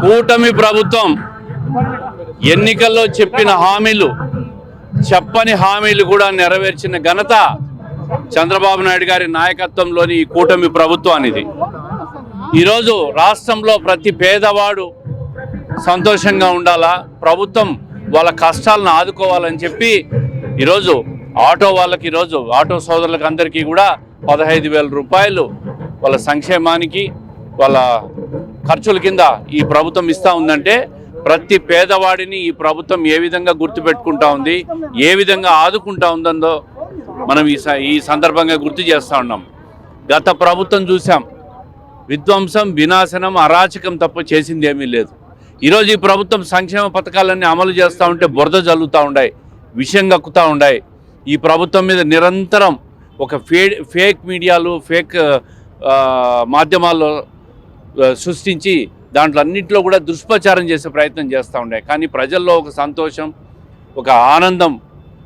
కూటమి ప్రభుత్వం ఎన్నికల్లో చెప్పిన హామీలు చెప్పని హామీలు కూడా నెరవేర్చిన ఘనత చంద్రబాబు నాయుడు గారి నాయకత్వంలోని ఈ కూటమి ప్రభుత్వానిది. ఈరోజు రాష్ట్రంలో ప్రతి పేదవాడు సంతోషంగా ఉండాలా, ప్రభుత్వం వాళ్ళ కష్టాలను ఆదుకోవాలని చెప్పి ఈరోజు ఆటో వాళ్ళకి, ఈరోజు ఆటో సోదరులకు అందరికీ కూడా 15,000 రూపాయలు వాళ్ళ సంక్షేమానికి వాళ్ళ ఖర్చుల కింద ఈ ప్రభుత్వం ఇస్తూ ఉందంటే ప్రతి పేదవాడిని ఈ ప్రభుత్వం ఏ విధంగా గుర్తుపెట్టుకుంటా ఉంది, ఏ విధంగా ఆదుకుంటా ఉందో మనం ఈ సందర్భంగా గుర్తు చేస్తూ ఉన్నాం. గత ప్రభుత్వం చూసాం, విధ్వంసం, వినాశనం, అరాచకం తప్ప చేసింది ఏమీ లేదు. ఈరోజు ఈ ప్రభుత్వం సంక్షేమ పథకాలన్నీ అమలు చేస్తూ ఉంటే బురద జల్లుతూ ఉన్నాయి, విషయం కక్కుతూ ఉన్నాయి. ఈ ప్రభుత్వం మీద నిరంతరం ఒక ఫేక్ మీడియాలు, ఫేక్ మాధ్యమాల్లో సృష్టించి దాంట్లో అన్నింటిలో కూడా దుష్ప్రచారం చేసే ప్రయత్నం చేస్తూ ఉన్నాయి. కానీ ప్రజల్లో ఒక సంతోషం, ఒక ఆనందం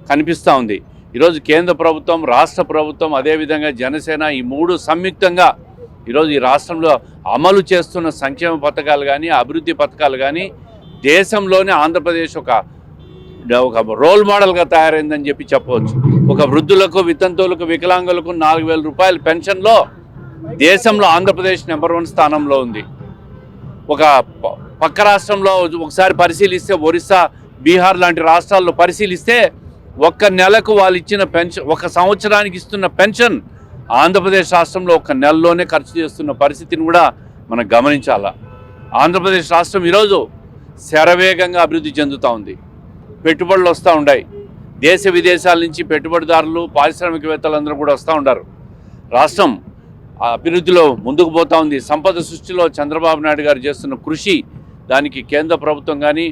కనిపిస్తూ ఉంది. ఈరోజు కేంద్ర ప్రభుత్వం, రాష్ట్ర ప్రభుత్వం, అదేవిధంగా జనసేన, ఈ మూడు సంయుక్తంగా ఈరోజు ఈ రాష్ట్రంలో అమలు చేస్తున్న సంక్షేమ పథకాలు కానీ, అభివృద్ధి పథకాలు కానీ దేశంలోనే ఆంధ్రప్రదేశ్ ఒక రోల్ మోడల్గా తయారైందని చెప్పి చెప్పవచ్చు. ఒక వృద్ధులకు, వితంతువులకు, వికలాంగులకు 4,000 రూపాయల పెన్షన్లో దేశంలో ఆంధ్రప్రదేశ్ నెంబర్ 1 స్థానంలో ఉంది. ఒక పక్క రాష్ట్రంలో ఒకసారి పరిశీలిస్తే, ఒరిస్సా, బీహార్ లాంటి రాష్ట్రాల్లో పరిశీలిస్తే ఒక్క నెలకు వాళ్ళు ఇచ్చిన పెన్షన్, ఒక సంవత్సరానికి ఇస్తున్న పెన్షన్ ఆంధ్రప్రదేశ్ రాష్ట్రంలో ఒక నెలలోనే ఖర్చు చేస్తున్న పరిస్థితిని కూడా మనం గమనించాలా. ఆంధ్రప్రదేశ్ రాష్ట్రం ఈరోజు శరవేగంగా అభివృద్ధి చెందుతూ ఉంది. పెట్టుబడులు వస్తూ ఉన్నాయి. దేశ విదేశాల నుంచి పెట్టుబడిదారులు, పారిశ్రామికవేత్తలందరూ కూడా వస్తూ ఉంటారు. రాష్ట్రం అభివృద్ధిలో ముందుకు పోతూ ఉంది. సంపద సృష్టిలో చంద్రబాబు నాయుడు గారు చేస్తున్న కృషి, దానికి కేంద్ర ప్రభుత్వం కానీ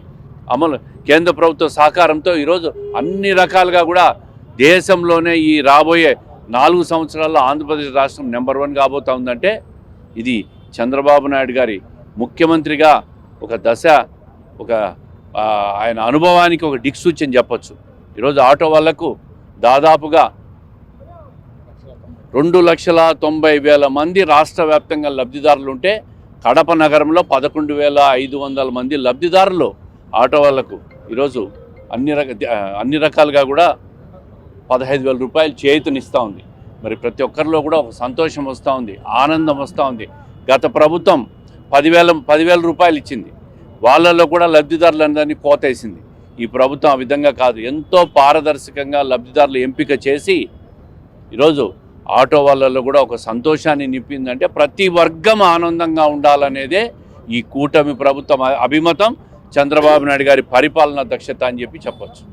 కేంద్ర ప్రభుత్వ సహకారంతో ఈరోజు అన్ని రకాలుగా కూడా దేశంలోనే ఈ రాబోయే 4 సంవత్సరాల్లో ఆంధ్రప్రదేశ్ రాష్ట్రం నెంబర్ 1 కాబోతూ ఉందంటే ఇది చంద్రబాబు నాయుడు గారి ముఖ్యమంత్రిగా ఒక దశ, ఒక ఆయన అనుభవానికి ఒక దిక్సూచి అని చెప్పచ్చు. ఈరోజు ఆటో వాళ్లకు దాదాపుగా 2,90,000 మంది రాష్ట్ర వ్యాప్తంగా లబ్ధిదారులు ఉంటే కడప నగరంలో 11,500 మంది లబ్ధిదారులు ఆటో వాళ్లకు ఈరోజు అన్ని రకాలుగా కూడా 15,000 రూపాయలు చేయూతనిస్తూ ఉంది. మరి ప్రతి ఒక్కరిలో కూడా ఒక సంతోషం వస్తూ ఉంది, ఆనందం వస్తూ ఉంది. గత ప్రభుత్వం 10,000 రూపాయలు ఇచ్చింది, వాళ్ళల్లో కూడా లబ్ధిదారులందరినీ కోతేసింది. ఈ ప్రభుత్వం ఆ విధంగా కాదు, ఎంతో పారదర్శకంగా లబ్ధిదారులు ఎంపిక చేసి ఈరోజు ఆటో వాళ్ళల్లో కూడా ఒక సంతోషాన్ని నింపిందంటే ప్రతి వర్గం ఆనందంగా ఉండాలనేదే ఈ కూటమి ప్రభుత్వం అభిమతం, చంద్రబాబు నాయుడు గారి పరిపాలనా దక్షత అని చెప్పి చెప్పచ్చు.